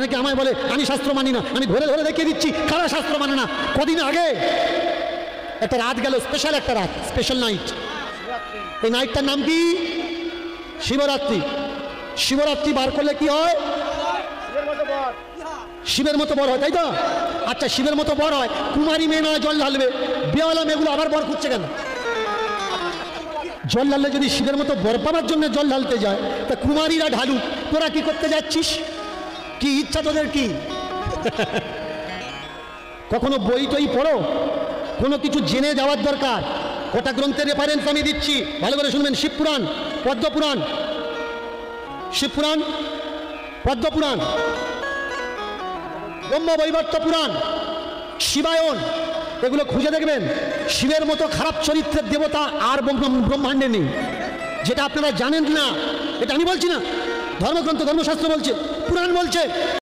নাকি আমায় বলে আমি শাস্ত্র মানি না, আমি ধরে ধরে দেখিয়ে দিচ্ছি কারা শাস্ত্র মানে না। কদিন আগে একটা রাত গেল, স্পেশাল একটা রাত, স্পেশাল নাইট। এই নাইটটার নাম কি? শিবরাত্রি। শিবরাত্রি বার করলে কি হয়? শিবের মতো বর হয়, তাই তো? আচ্ছা, শিবের মতো বর হয়, কুমারী মেয়ে নয় জল ঢালবে, বেওয়ালা মেয়েগুলো আবার বর খুঁজছে কেন? জল ঢাললে যদি শিবের মতো বর পাবার জন্য জল ঢালতে যায়, তা কুমারীরা ঢালুক, তোরা কি করতে যাচ্ছিস? কি ইচ্ছা তোদের কি? কখনো বই টই পড়ো, কোনো কিছু জেনে যাওয়ার দরকার। কটা গ্রন্থের রেফারেন্স আমি দিচ্ছি, ভালো করে শুনবেন। শিবপুরাণ, পদ্মপুরাণ, শিবপুরাণ, পদ্মপুরাণ, ব্রহ্মবৈবর্ত পুরাণ, শিবায়ন, এগুলো খুঁজে দেখবেন। শিবের মতো খারাপ চরিত্রের দেবতা আর ব্রহ্মাণ্ডে নেই। যেটা আপনারা জানেন না, এটা আমি বলছি না, ধর্মগ্রন্থ ধর্মশাস্ত্র বলছে, পুরাণ বলছে।